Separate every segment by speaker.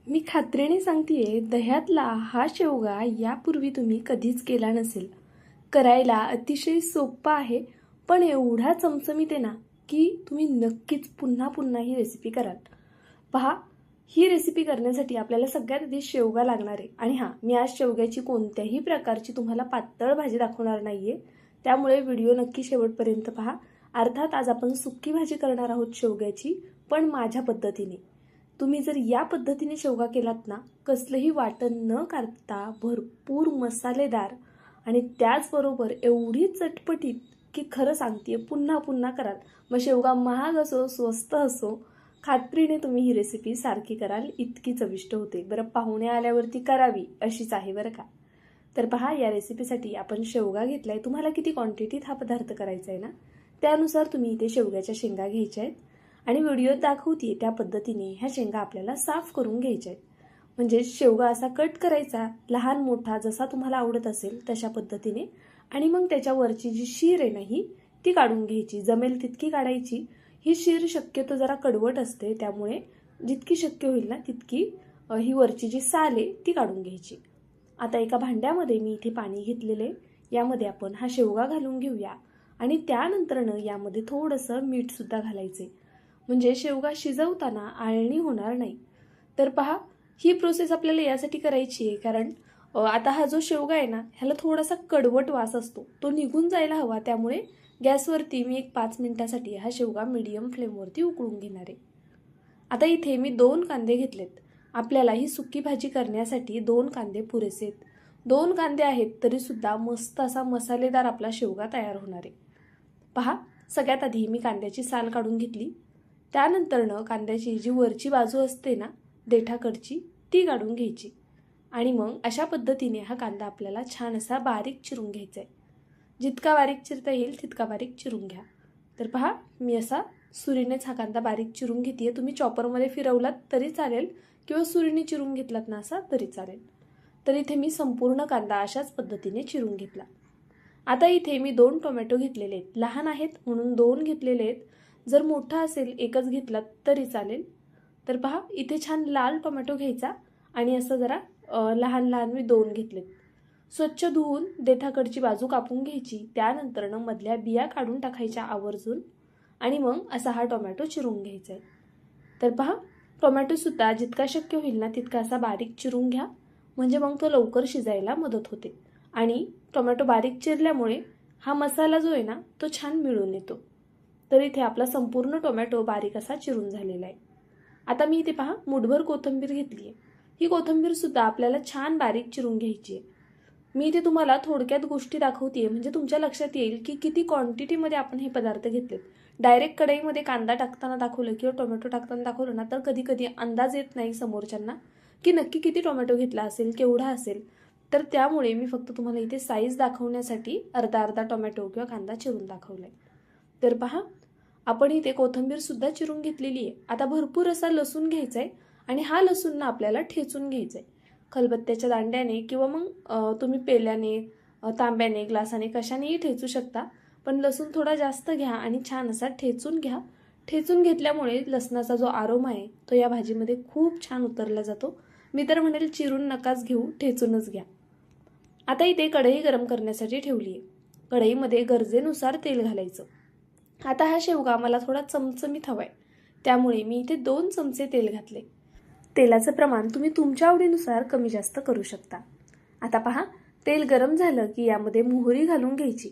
Speaker 1: मी खात्रीने सांगतेय, दह्यातला हा शेवगा यापूर्वी तुम्ही कधीच केला नसेल. करायला अतिशय सोपा आहे, पण एवढा चमचमीत आहे ना की तुम्ही नक्कीच पुन्हा पुन्हा ही रेसिपी कराल. पहा, ही रेसिपी करण्यासाठी आपल्याला सगळ्यात आधी शेवगा लागणार आहे. आणि हां, मी आज शेवग्याची कोणत्याही प्रकारची तुम्हाला पातळ भाजी दाखवणार नाहीये, त्यामुळे व्हिडिओ नक्की शेवटपर्यंत पहा. अर्थात आज आपण सुक्की भाजी करणार आहोत शेवग्याची, पण माझ्या पद्धतीने. तुम्ही जर या पद्धतीने शेवगा केलात ना, कसलंही वाटण न करता भरपूर मसालेदार आणि त्याचबरोबर एवढी चटपटीत की खरं सांगते पुन्हा पुन्हा कराल. मग शेवगा महाग असो स्वस्त असो, खात्रीने तुम्ही ही रेसिपी सारखी कराल, इतकी चविष्ट होते. बरं, पाहुणे आल्यावरती करावी अशीच आहे बरं का. तर पहा, या रेसिपीसाठी आपण शेवगा घेतलाय. तुम्हाला किती क्वांटिटीत हा पदार्थ करायचा आहे ना, त्यानुसार तुम्ही इथे शेवग्याच्या शेंगा घ्यायच्या आहेत. आणि व्हिडिओत दाखवते त्या पद्धतीने ह्या शेंगा आपल्याला साफ करून घ्यायच्या आहेत. म्हणजे शेवगा असा कट करायचा, लहान मोठा जसा तुम्हाला आवडत असेल तशा पद्धतीने. आणि मग त्याच्यावरची जी शीर आहे ना ती काढून घ्यायची, जमेल तितकी काढायची. ही शीर शक्यतो जरा कडवट असते, त्यामुळे जितकी शक्य होईल ना तितकी ही वरची जी साल आहे ती काढून घ्यायची. आता एका भांड्यामध्ये मी इथे पाणी घेतलेले, यामध्ये आपण हा शेवगा घालून घेऊया. आणि त्यानंतरनं यामध्ये थोडंसं मीठ सुद्धा घालायचे, म्हणजे शेवगा शिजवताना आळणी होणार नाही. तर पहा, ही प्रोसेस आपल्याला यासाठी करायची आहे कारण आता हा जो शेवगा आहे ना, ह्याला थोडासा कडवट वास असतो, तो निघून जायला हवा. त्यामुळे गॅसवरती मी एक 5 मिनिटासाठी हा शेवगा मीडियम फ्लेमवरती उकळून घेणार आहे. आता इथे मी 2 कांदे घेतलेत. आपल्याला ही सुकी भाजी करण्यासाठी 2 कांदे पुरेसे आहेत. 2 कांदे आहेत तरीसुद्धा मस्त असा मसालेदार आपला शेवगा तयार होणार आहे. पहा, सगळ्यात आधी मी कांद्याची साल काढून घेतली. त्यानंतरनं कांद्याची जी वरची बाजू असते ना देठाकडची, ती काढून घ्यायची. आणि मग अशा पद्धतीने हा कांदा आपल्याला छान असा बारीक चिरून घ्यायचा आहे. जितका बारीक चिरता येईल तितका बारीक चिरून घ्या. तर पहा, मी असा सुरीनेच हा कांदा बारीक चिरून घेते. तुम्ही चॉपरमध्ये फिरवलात तरी चालेल किंवा सुरीने चिरून घेतलात ना असा तरी चालेल. तर इथे मी संपूर्ण कांदा अशाच पद्धतीने चिरून घेतला. आता इथे मी 2 टोमॅटो घेतलेले आहेत. लहान आहेत म्हणून 2 घेतलेले आहेत. जर मोठा असेल एकच घेतलात तरी चालेल. तर पहा, इथे छान लाल टोमॅटो घ्यायचा आणि असं जरा लहान लहान मी 2 घेतलेत. स्वच्छ धुवून देठाकडची बाजू कापून घ्यायची. त्यानंतरनं मधल्या बिया काढून टाकायच्या आवर्जून. आणि मग असा हा टोमॅटो चिरून घ्यायचा आहे. तर पहा, टोमॅटोसुद्धा जितका शक्य होईल ना तितका असा बारीक चिरून घ्या, म्हणजे मग तो लवकर शिजायला मदत होते. आणि टोमॅटो बारीक चिरल्यामुळे हा मसाला जो आहे ना तो छान मिळून येतो. तर इथे आपला संपूर्ण टोमॅटो बारीक असा चिरून झालेला आहे. आता मी इथे पहा मुठभर कोथिंबीर घेतली आहे. ही कोथिंबीरसुद्धा आपल्याला छान बारीक चिरून घ्यायची आहे. मी इथे तुम्हाला थोडक्यात गोष्टी दाखवते म्हणजे तुमच्या लक्षात येईल की किती क्वांटिटीमध्ये आपण हे पदार्थ घेतलेत. डायरेक्ट कढईमध्ये कांदा टाकताना दाखवलं किंवा टोमॅटो टाकताना दाखवलं ना तर कधी कधी अंदाज येत नाही समोरच्यांना की नक्की किती टोमॅटो घेतला असेल, केवढा असेल. तर त्यामुळे मी फक्त तुम्हाला इथे साईज दाखवण्यासाठी अर्धा अर्धा टोमॅटो किंवा कांदा चिरून दाखवलाय. तर पहा, आपण इथे कोथिंबीर सुद्धा चिरून घेतलेली आहे. आता भरपूर असा लसूण घ्यायचा आहे आणि हा लसूण ना आपल्याला ठेचून घ्यायचा आहे. खलबत्त्याच्या दांड्याने किंवा मग तुम्ही पेल्याने, तांब्याने, ग्लासाने कशानेही ठेचू शकता. पण लसूण थोडा जास्त घ्या आणि छान असा ठेचून घ्या. ठेचून घेतल्यामुळे लसणाचा जो आरोमा आहे तो या भाजीमध्ये खूप छान उतरला जातो. मी तर म्हणेल चिरून नकाच घेऊ, ठेचूनच घ्या. आता इथे कढई गरम करण्यासाठी ठेवली आहे. कढईमध्ये गरजेनुसार तेल घालायचं. आता हा शेवगा मला थोडा चमचमीत हवाय, त्यामुळे मी इथे 2 चमचे तेल घातले. तेलाचं प्रमाण तुम्ही तुमच्या आवडीनुसार कमी जास्त करू शकता. आता पहा, तेल गरम झालं की यामध्ये मोहरी घालून घ्यायची.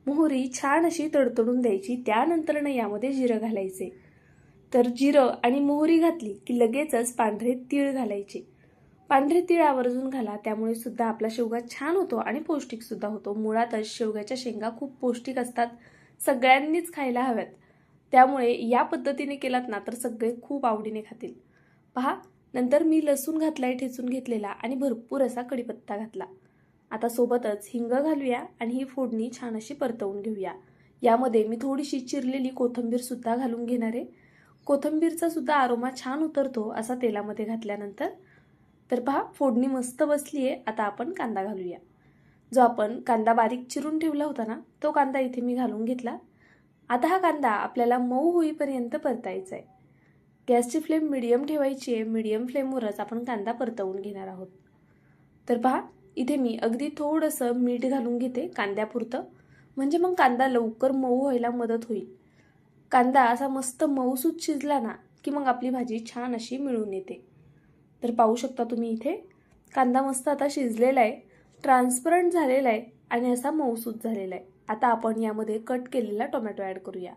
Speaker 1: मोहरी छान अशी तडतडून द्यायची. त्यानंतरनं यामध्ये जिरं घालायचे. तर जिरं आणि मोहरी घातली की लगेचच पांढरे तीळ घालायचे. पांढरे तीळ आवर्जून घाला, त्यामुळे सुद्धा आपला शेवगा छान होतो आणि पौष्टिक सुद्धा होतो. मुळातच शेवग्याच्या शेंगा खूप पौष्टिक असतात, सगळ्यांनीच खायला हव्यात. त्यामुळे या पद्धतीने केलात ना तर सगळे खूप आवडीने खातील. पहा, नंतर मी लसूण घातलाय ठेचून घेतलेला आणि भरपूर असा कढीपत्ता घातला. आता सोबतच हिंग घालूया आणि ही फोडणी छान अशी परतवून घेऊया. यामध्ये मी थोडीशी चिरलेली कोथिंबीर सुद्धा घालून घेणार आहे. कोथिंबीरचा सुद्धा आरोमा छान उतरतो असा तेलामध्ये घातल्यानंतर. तर पहा, फोडणी मस्त बसली आहे. आता आपण कांदा घालूया. जो आपण कांदा बारीक चिरून ठेवला होता ना तो कांदा इथे मी घालून घेतला. आता हा कांदा आपल्याला मऊ होईपर्यंत परतायचा आहे. गॅसची फ्लेम मिडियम ठेवायची आहे. मिडियम फ्लेमवरच आपण कांदा परतवून घेणार आहोत. तर पहा, इथे मी अगदी थोडंसं मीठ घालून घेते कांद्यापुरतं, म्हणजे मग कांदा लवकर मऊ व्हायला मदत होईल. कांदा असा मस्त मऊसूत शिजला ना की मग आपली भाजी छान अशी मिळून येते. तर पाहू शकता तुम्ही इथे कांदा मस्त आता शिजलेला आहे, ट्रान्सपरंट झालेला आहे आणि असा मऊसूत झालेला आहे. आता आपण यामध्ये कट केलेला टोमॅटो ॲड करूया.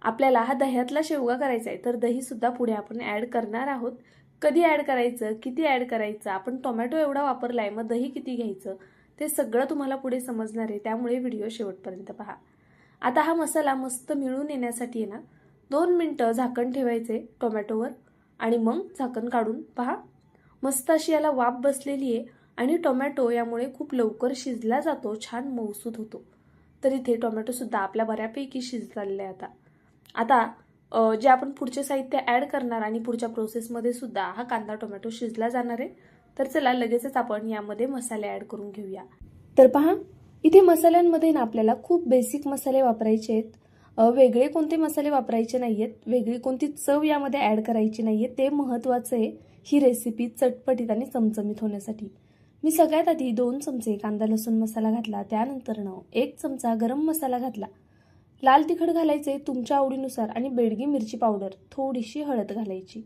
Speaker 1: आपल्याला हा दह्यातला शेवगा करायचा आहे, तर दही सुद्धा पुढे आपण ॲड करणार आहोत. कधी ॲड करायचं, किती ॲड करायचं, आपण टोमॅटो एवढा वापरला आहे, मग दही किती घ्यायचं, ते सगळं तुम्हाला पुढे समजणार आहे. त्यामुळे व्हिडिओ शेवटपर्यंत पहा. आता हा मसाला मस्त मिळून येण्यासाठी आहे ना 2 मिनटं झाकण ठेवायचे टोमॅटोवर आणि मग झाकण काढून पहा, मस्त अशी याला वाफ बसलेली आहे आणि टोमॅटो यामुळे खूप लवकर शिजला जातो, छान मऊसूत होतो. तर इथे टोमॅटोसुद्धा आपल्या बऱ्यापैकी शिजलेला आहे. आता जे आपण पुढचे साहित्य ॲड करणार आणि पुढच्या प्रोसेसमध्ये सुद्धा हा कांदा टोमॅटो शिजला जाणार आहे. तर चला लगेचच आपण यामध्ये मसाले ॲड करून घेऊया. तर पहा, इथे मसाल्यांमध्ये ना आपल्याला खूप बेसिक मसाले वापरायचे आहेत. वेगळे कोणते मसाले वापरायचे नाही आहेत, वेगळी कोणती चव यामध्ये ॲड करायची नाही आहे. ते महत्त्वाचं आहे ही रेसिपी चटपटीत आणि चमचमीत होण्यासाठी. मी सगळ्यात आधी 2 चमचे कांदा लसूण मसाला घातला, त्यानंतर 1 चमचा गरम मसाला घातला, लाल तिखट घालायचे तुमच्या आवडीनुसार आणि बेडगी मिरची पावडर, थोडीशी हळद घालायची.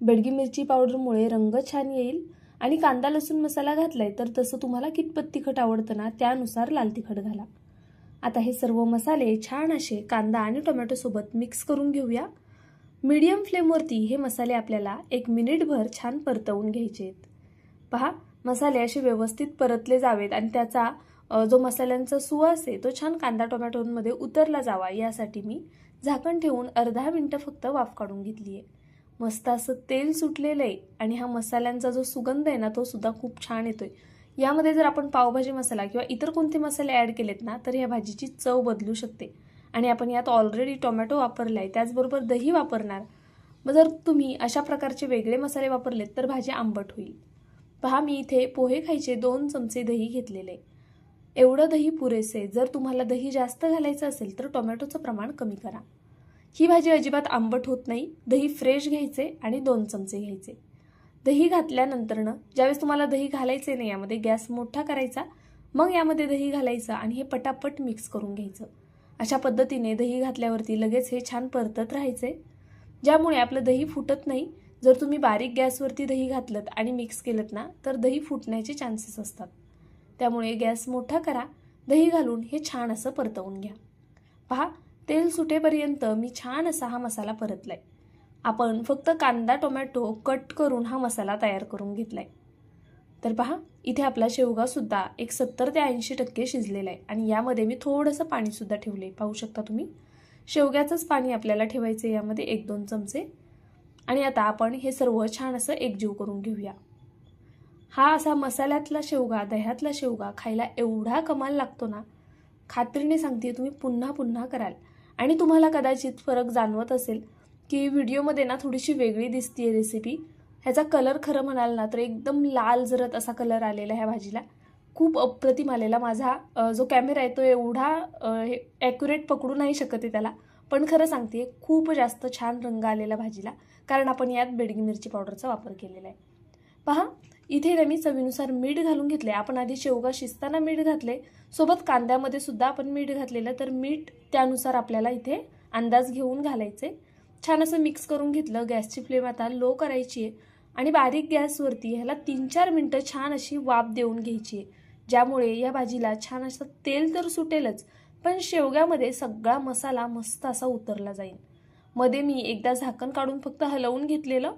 Speaker 1: बेडगी मिरची पावडरमुळे रंग छान येईल आणि कांदा लसूण मसाला घातलाय तर तसं तुम्हाला कितपत तिखट आवडतं ना त्यानुसार लाल तिखट घाला. आता हे सर्व मसाले छान असे कांदा आणि टोमॅटो सोबत मिक्स करून घेऊया. मीडियम फ्लेमवरती हे मसाले आपल्याला 1 मिनिटभर छान परतवून घ्यायचे आहेत. पहा, मसाले असे व्यवस्थित परतले जावेत आणि त्याचा जो मसाल्यांचा सुवास आहे तो छान कांदा टोमॅटोमध्ये उतरला जावा यासाठी मी झाकण ठेवून अर्धा मिनिट फक्त वाफ काढून घेतली आहे. मस्त असं तेल सुटलेलं आहे आणि हा मसाल्यांचा जो सुगंध आहे ना तो सुद्धा खूप छान येतोय. यामध्ये जर आपण पावभाजी मसाला किंवा इतर कोणते मसाले ॲड केलेत ना तर या भाजीची चव बदलू शकते. आणि आपण यात ऑलरेडी टोमॅटो वापरला आहे, त्याचबरोबर दही वापरणार. मग जर तुम्ही अशा प्रकारचे वेगळे मसाले वापरलेत तर भाजी आंबट होईल. पहा, मी इथे पोहे खायचे 2 चमचे दही घेतलेले. एवढं दही पुरेसे. जर तुम्हाला दही जास्त घालायचं असेल तर टोमॅटोचं प्रमाण कमी करा. ही भाजी अजिबात आंबट होत नाही. दही फ्रेश घ्यायचे आणि 2 चमचे घ्यायचे. दही घातल्यानंतरनं ज्यावेळेस तुम्हाला दही घालायचे नाही यामध्ये गॅस मोठा करायचा, मग यामध्ये दही घालायचं आणि हे पटापट मिक्स करून घ्यायचं. अशा पद्धतीने दही घातल्यावरती लगेच हे छान परतत राहायचे, ज्यामुळे आपलं दही फुटत नाही. जर तुम्ही बारीक गॅसवरती दही घातलं आणि मिक्स केलं ना तर दही फुटण्याचे चान्सेस असतात. त्यामुळे गॅस मोठा करा, दही घालून हे छान असं परतवून घ्या. पहा, तेल सुटेपर्यंत मी छान असा हा मसाला परतलाय. आपण फक्त कांदा टोमॅटो कट करून हा मसाला तयार करून घेतलाय. तर पहा, इथे आपला शेवगा सुद्धा एक 70 ते 80% शिजलेला आहे आणि यामध्ये मी थोडंसं पाणी सुद्धा ठेवले. पाहू शकता तुम्ही, शेवग्याचंच पाणी आपल्याला ठेवायचं यामध्ये 1-2 चमचे. आणि आता आपण हे सर्व छान असं एकजीव करून घेऊया. हा असा मसाल्यातला शेवगा, दह्यातला शेवगा खायला एवढा कमाल लागतो ना, खात्रीने सांगते तुम्ही पुन्हा पुन्हा कराल. आणि तुम्हाला कदाचित फरक जाणवत असेल की व्हिडिओमध्ये ना थोडीशी वेगळी दिसतीये रेसिपी. ह्याचा कलर खरं म्हणाल ना तर एकदम लाल जरत असा कलर आलेला ह्या भाजीला, खूप अप्रतिम आलेला. माझा जो कॅमेरा आहे तो एवढा ॲक्युरेट पकडू नाही शकत आहे त्याला, पण खरं सांगते खूप जास्त छान रंग आलेला भाजीला, कारण आपण यात बेडगी मिरची पावडरचा वापर केलेला आहे. पहा, इथे मी चवीनुसार मीठ घालून घेतले. आपण आधी शेवगा शिजताना मीठ घातले, सोबत कांद्यामध्ये सुद्धा आपण मीठ घातलेलं, तर मीठ त्यानुसार आपल्याला इथे अंदाज घेऊन घालायचे. छान असं मिक्स करून घेतलं. गॅसची फ्लेम आता लो करायची आहे आणि बारीक गॅसवरती ह्याला 3-4 मिनटं छान अशी वाफ देऊन घ्यायची आहे, ज्यामुळे या भाजीला छान असं तेल तर सुटेलच, पण शेवग्यामध्ये सगळा मसाला मस्त असा उतरला जाईल. मध्ये मी एकदा झाकण काढून फक्त हलवून घेतलेलं,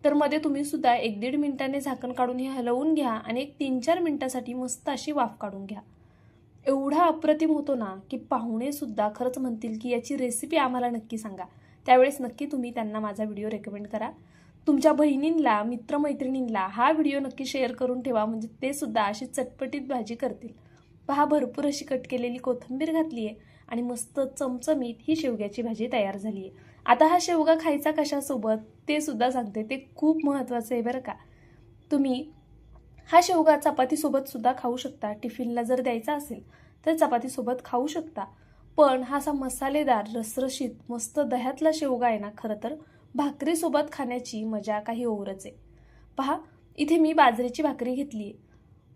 Speaker 1: तर मध्ये तुम्ही सुद्धा 1-1.5 मिनिटांनी झाकण काढून हे हलवून घ्या आणि एक 3-4 मिनिटासाठी मस्त अशी वाफ काढून घ्या. एवढा अप्रतिम होतो ना की पाहुणे सुद्धा खरंच म्हणतील की याची रेसिपी आम्हाला नक्की सांगा. त्यावेळेस नक्की तुम्ही त्यांना माझा व्हिडिओ रेकमेंड करा. तुमच्या बहिणींना, मित्रमैत्रिणींना हा व्हिडिओ नक्की शेअर करून ठेवा, म्हणजे ते सुद्धा अशी चटपटीत भाजी करतील. पहा, भरपूर अशी कट केलेली कोथिंबीर घातली आहे आणि मस्त चमचमीत ही शेवग्याची भाजी तयार झाली आहे. आता हा शेवगा खायचा कशासोबत ते सुद्धा सांगते, ते खूप महत्त्वाचं आहे बरं का. तुम्ही हा शेवगा चपातीसोबत सुद्धा खाऊ शकता. टिफिनला जर द्यायचा असेल तर चपातीसोबत खाऊ शकता. पण हा असा मसालेदार रसरशीत मस्त दह्यातला शेवगा आहे ना, खरं तर भाकरीसोबत खाण्याची मजा काही औरच आहे. पहा, इथे मी बाजरीची भाकरी घेतली आहे.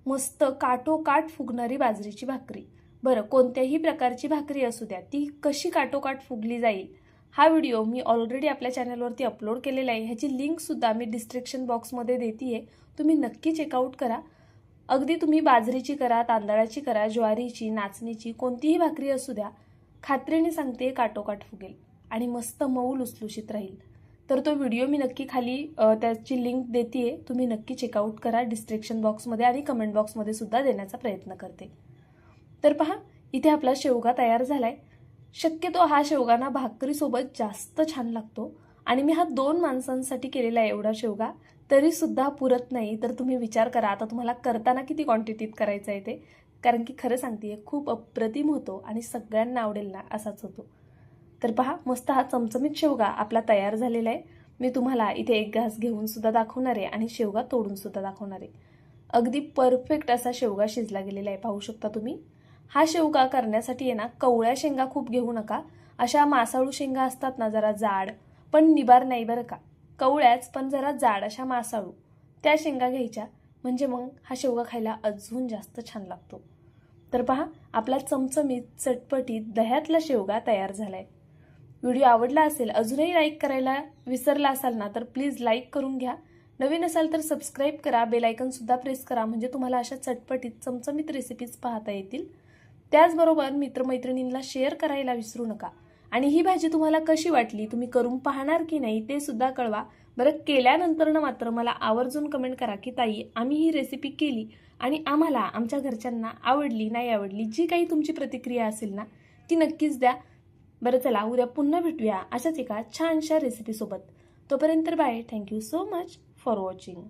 Speaker 1: मस्त काठोकाठ फुगणारी बाजरीची भाकरी. बरं, कोणत्याही प्रकारची भाकरी असू द्या, ती कशी काठोकाठ फुगली जाईल हा व्हिडिओ मी ऑलरेडी आपल्या चॅनलवरती अपलोड केलेला आहे. ह्याची लिंकसुद्धा मी डिस्क्रिप्शन बॉक्समध्ये देते आहे, तुम्ही नक्की चेकआउट करा. अगदी तुम्ही बाजरीची करा, तांदळाची करा, ज्वारीची, नाचणीची, कोणतीही भाकरी असू द्या, खात्रीने सांगते काठोकाठ फुगेल आणि मस्त मऊ लुसलुशीत राहील. तर तो व्हिडिओ मी नक्की खाली त्याची लिंक देते आहे, तुम्ही नक्की चेकआउट करा. डिस्क्रिप्शन बॉक्समध्ये आणि कमेंट बॉक्समध्ये सुद्धा देण्याचा प्रयत्न करते. तर पहा, इथे आपला शेवगा तयार झालाय. शक्यतो हा शेवगा ना भाकरीसोबत जास्त छान लागतो आणि मी हा 2 माणसांसाठी केलेला आहे एवढा शेवगा, तरी सुद्धा पुरत नाही. तर तुम्ही विचार करा आता तुम्हाला करताना किती क्वांटिटीत करायचं आहे ते, कारण की खरं सांगते खूप अप्रतिम होतो आणि सगळ्यांना आवडेल ना असाच होतो. तर पहा, मस्त हा चमचमीत शेवगा आपला तयार झालेला आहे. मी तुम्हाला इथे एक घास घेऊन सुद्धा दाखवणार आहे आणि शेवगा तोडून सुद्धा दाखवणार आहे. अगदी परफेक्ट असा शेवगा शिजला गेलेला आहे, पाहू शकता तुम्ही. हा शेवगा करण्यासाठी आहे ना, कवळ्या शेंगा खूप घेऊ नका. अशा मासाळू शेंगा असतात ना, जरा जाड पण निबार नाही बरं का, कवळ्याच पण जरा जाड अशा मासाळू त्या शेंगा घ्यायच्या, म्हणजे मग हा शेवगा खायला अजून जास्त छान लागतो. तर पहा, आपला चमचमीत चटपटीत दह्यातला शेवगा तयार झालाय. व्हिडिओ आवडला असेल, अजूनही लाईक करायला विसरला असाल ना, तर प्लीज लाईक करून घ्या. नवीन असाल तर सबस्क्राईब करा, बेल आयकॉन सुद्धा प्रेस करा, म्हणजे तुम्हाला अशा चटपटीत चमचमीत रेसिपीज पाहता येतील. त्याचबरोबर मित्रमैत्रिणींना शेअर करायला विसरू नका. आणि ही भाजी तुम्हाला कशी वाटली, तुम्ही करून पाहणार की नाही ते सुद्धा कळवा. बरं, केल्यानंतर ना मात्र मला आवर्जून कमेंट करा की ताई, आम्ही ही रेसिपी केली आणि आम्हाला आमच्या घरच्यांना आवडली नाही आवडली, जी काही तुमची प्रतिक्रिया असेल ना ती नक्कीच द्या. बरं चला, उद्या पुन्हा भेटूया अशाच एका छानशा रेसिपीसोबत. तोपर्यंत bye. Thank you so much for watching.